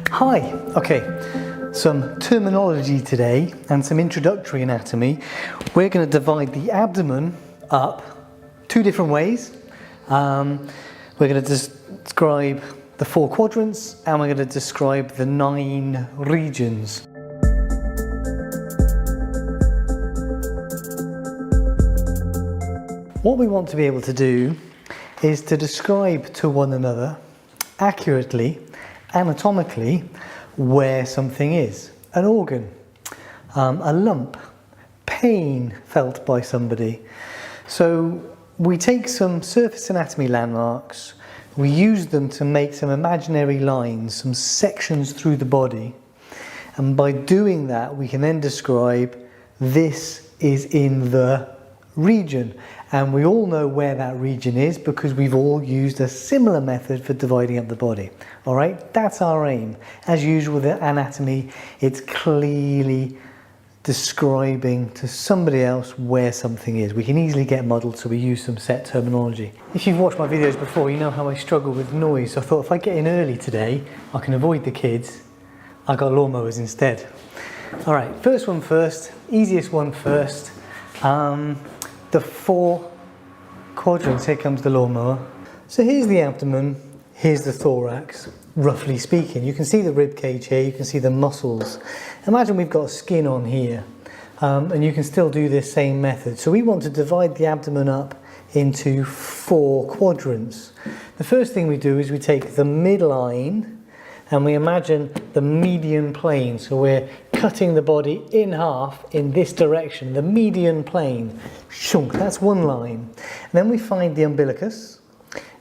Hi, okay, some terminology today and some introductory anatomy. We're going to divide the abdomen up two different ways. We're going to describe the 4 quadrants and we're going to describe the 9 regions. What we want to be able to do is to describe to one another accurately, anatomically, where something is. An organ, a lump, pain felt by somebody. So we take some surface anatomy landmarks, we use them to make some imaginary lines, some sections through the body, and by doing that we can then describe this is in the region, and we all know where that region is because we've all used a similar method for dividing up the body. Alright, that's our aim. As usual with anatomy, it's clearly describing to somebody else where something is. We can easily get muddled, so we use some set terminology. If you've watched my videos before, you know how I struggle with noise, so I thought if I get in early today, I can avoid the kids. I got lawnmowers instead. Alright, first one first, easiest one first. The 4 quadrants, here comes the lawnmower. So here's the abdomen, here's the thorax, roughly speaking. You can see the rib cage here, you can see the muscles. Imagine we've got skin on here, and you can still do this same method. So we want to divide the abdomen up into 4 quadrants. The first thing we do is we take the midline and we imagine the median plane. So we're cutting the body in half in this direction, the median plane. Shunk, that's one line. And then we find the umbilicus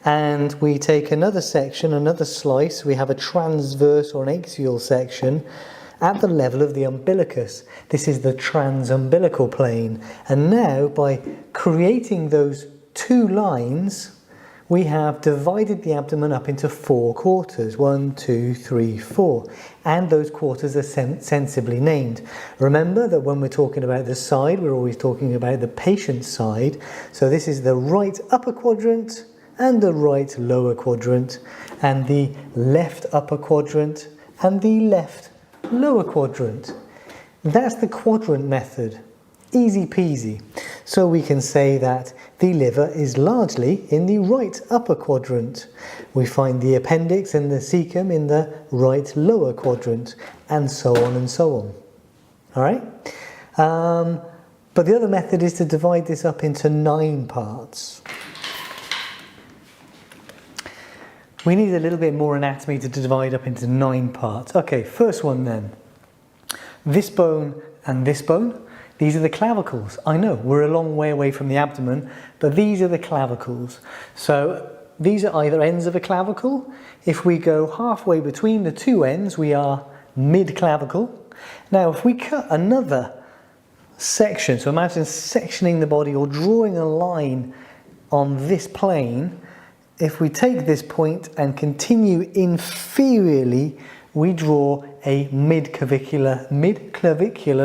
and we take another section, another slice. We have a transverse or an axial section at the level of the umbilicus. This is the transumbilical plane. And now by creating those 2 lines, we have divided the abdomen up into 4 quarters, 1, 2, 3, 4, and those quarters are sensibly named. Remember that when we're talking about the side, we're always talking about the patient's side. So this is the right upper quadrant and the right lower quadrant, and the left upper quadrant and the left lower quadrant. That's the quadrant method. Easy peasy. So we can say that the liver is largely in the right upper quadrant. We find the appendix and the cecum in the right lower quadrant, and so on and so on. Alright? But the other method is to divide this up into 9 parts. We need a little bit more anatomy to divide up into 9 parts. Okay, first one then. This bone and this bone. These are the clavicles. I know, we're a long way away from the abdomen, but these are the clavicles. So these are either ends of a clavicle. If we go halfway between the 2 ends, we are mid-clavicle. Now, if we cut another section, so imagine sectioning the body or drawing a line on this plane, if we take this point and continue inferiorly, we draw a mid-clavicular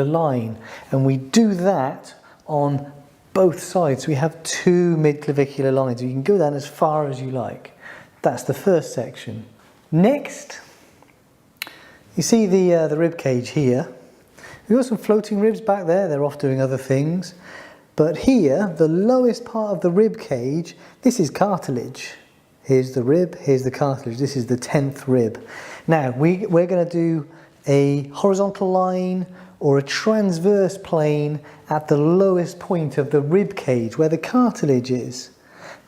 line, and we do that on both sides. We have 2 mid-clavicular lines. You can go down as far as you like. That's the first section. Next, you see the rib cage here. We've got some floating ribs back there. They're off doing other things. But here, the lowest part of the rib cage, this is cartilage. Here's the rib, here's the cartilage. This is the 10th rib. Now, we're going to do a horizontal line or a transverse plane at the lowest point of the rib cage where the cartilage is.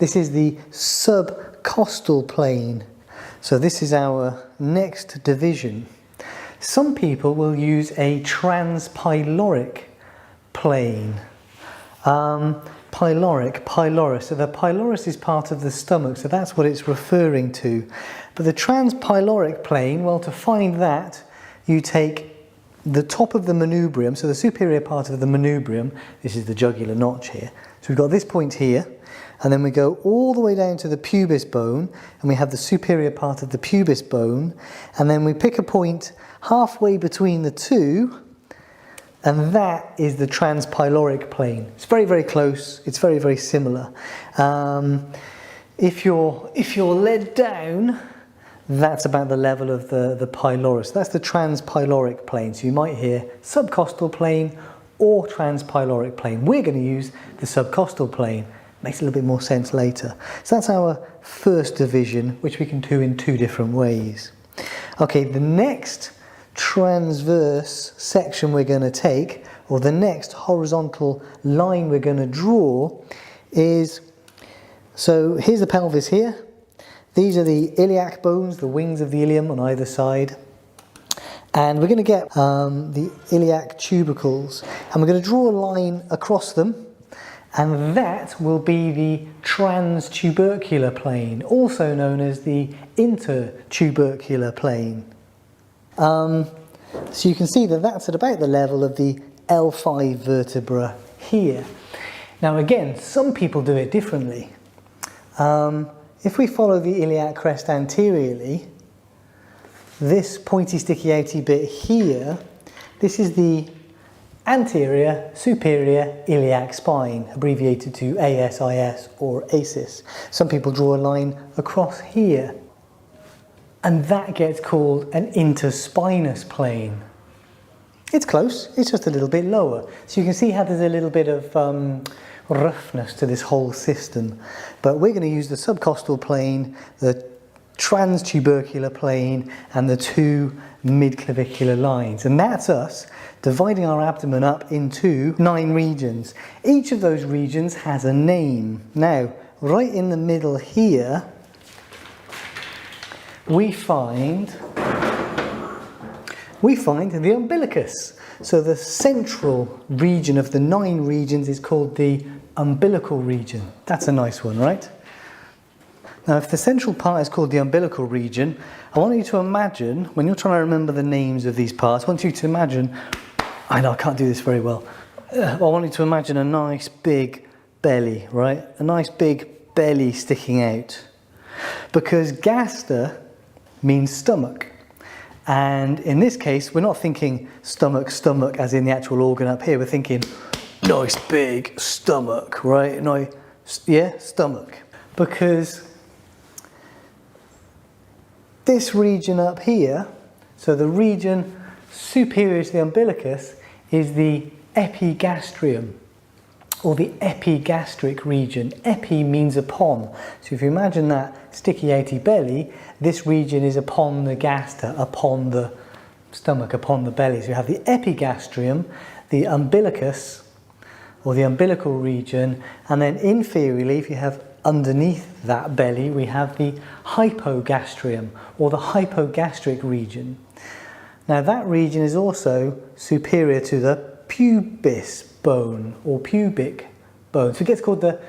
This is the subcostal plane. So this is our next division. Some people will use a transpyloric plane. Pylorus. So the pylorus is part of the stomach, so that's what it's referring to. But the transpyloric plane, well, to find that, you take the top of the manubrium, so the superior part of the manubrium, this is the jugular notch here. So we've got this point here, and then we go all the way down to the pubis bone, and we have the superior part of the pubis bone, and then we pick a point halfway between the 2, and that is the transpyloric plane. It's very, very close. It's very, very similar. If you're led down that's about the level of the pylorus. That's the transpyloric plane. So you might hear subcostal plane or transpyloric plane. We're going to use the subcostal plane. Makes a little bit more sense later. So that's our first division, which we can do in two different ways. Okay, the next transverse section we're going to take, or the next horizontal line we're going to draw is, so here's the pelvis here. These are the iliac bones, the wings of the ilium on either side. And we're going to get the iliac tubercles, and we're going to draw a line across them, and that will be the transtubercular plane, also known as the intertubercular plane. So you can see that that's at about the level of the L5 vertebra here. Now again, some people do it differently. If we follow the iliac crest anteriorly, this pointy sticky outy bit here, this is the anterior superior iliac spine, abbreviated to ASIS or ASIS. Some people draw a line across here, and that gets called an interspinous plane. It's close, it's just a little bit lower. So you can see how there's a little bit of roughness to this whole system. But we're going to use the subcostal plane, the transtubercular plane, and the two midclavicular lines. And that's us dividing our abdomen up into 9 regions. Each of those regions has a name. Now, right in the middle here, we find the umbilicus. So the central region of the 9 regions is called the umbilical region. That's a nice one, right? Now, if the central part is called the umbilical region, I want you to imagine, when you're trying to remember the names of these parts, I want you to imagine, I know I can't do this very well, I want you to imagine a nice big belly, right? A nice big belly sticking out. Because gaster means stomach. And in this case, we're not thinking stomach as in the actual organ up here. We're thinking nice big stomach, right? Nice, yeah, stomach. Because this region up here, so the region superior to the umbilicus, is the epigastrium, or the epigastric region. Epi means upon. So if you imagine that sticky outy belly, this region is upon the gaster, upon the stomach, upon the belly. So you have the epigastrium, the umbilicus, or the umbilical region, and then inferiorly, if you have underneath that belly, we have the hypogastrium, or the hypogastric region. Now that region is also superior to the pubis bone, or pubic bone. So it gets called the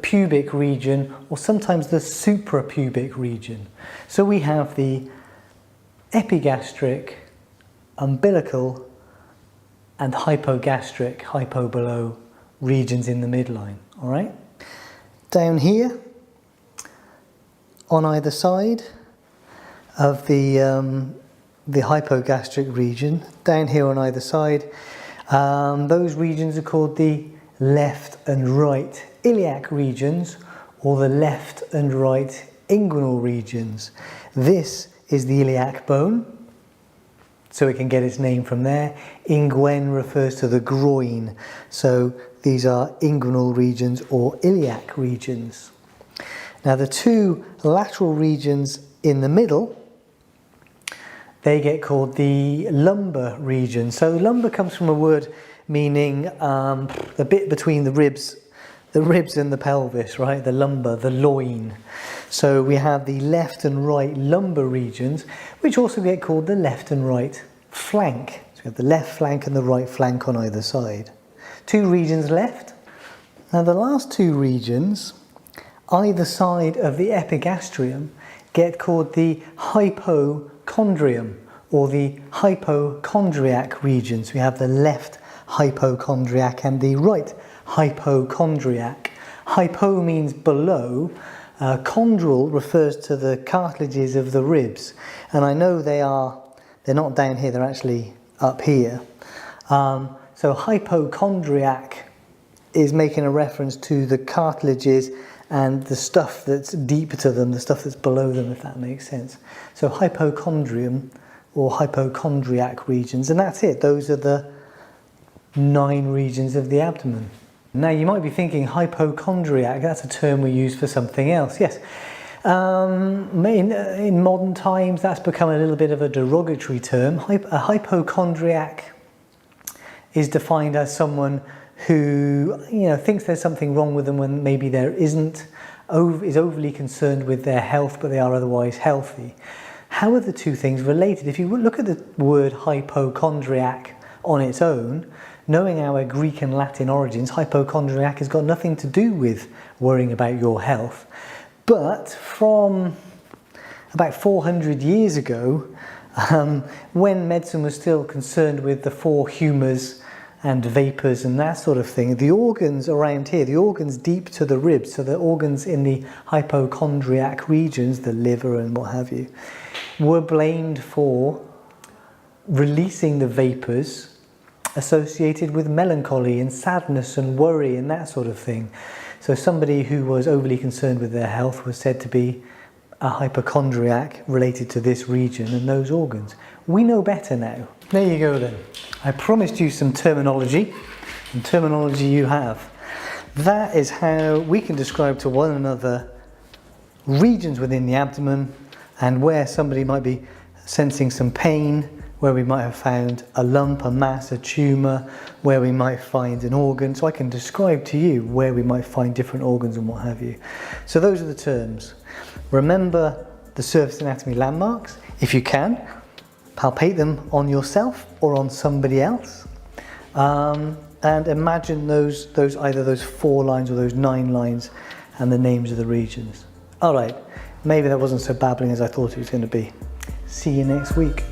pubic region, or sometimes the suprapubic region. So we have the epigastric, umbilical, and hypogastric, hypo below, regions in the midline. All right? Down here, on either side of the hypogastric region, down here on either side, those regions are called the left and right iliac regions, or the left and right inguinal regions. This is the iliac bone, so it can get its name from there. Inguen refers to the groin, so these are inguinal regions or iliac regions. Now the two lateral regions in the middle, they get called the lumbar region. So lumbar comes from a word meaning the bit between the ribs and the pelvis, right? The lumbar, the loin. So we have the left and right lumbar regions, which also get called the left and right flank. So we have the left flank and the right flank on either side. 2 regions left. Now the last 2 regions, either side of the epigastrium, get called the hypochondrium, or the hypochondriac region. So we have the left hypochondriac and the right hypochondriac. Hypo means below. Chondral refers to the cartilages of the ribs, and I know they're not down here, they're actually up here. So hypochondriac is making a reference to the cartilages and the stuff that's deeper to them, the stuff that's below them, if that makes sense. So hypochondrium or hypochondriac regions, and that's it. Those are the 9 regions of the abdomen. Now you might be thinking hypochondriac, that's a term we use for something else. Yes, in modern times that's become a little bit of a derogatory term. A hypochondriac is defined as someone who thinks there's something wrong with them when maybe there isn't, is overly concerned with their health but they are otherwise healthy. How are the two things related? If you look at the word hypochondriac on its own, knowing our Greek and Latin origins, hypochondriac has got nothing to do with worrying about your health. But from about 400 years ago, when medicine was still concerned with the 4 humours and vapours and that sort of thing, the organs around here, the organs deep to the ribs, so the organs in the hypochondriac regions, the liver and what have you, were blamed for releasing the vapours associated with melancholy and sadness and worry and that sort of thing. So somebody who was overly concerned with their health was said to be a hypochondriac related to this region and those organs. We know better now. There you go then. I promised you some terminology, and terminology you have. That is how we can describe to one another regions within the abdomen and where somebody might be sensing some pain, where we might have found a lump, a mass, a tumour, where we might find an organ. So I can describe to you where we might find different organs and what have you. So those are the terms. Remember the surface anatomy landmarks. If you can, palpate them on yourself or on somebody else. And imagine those either those 4 lines or those 9 lines and the names of the regions. All right, maybe that wasn't so babbling as I thought it was going to be. See you next week.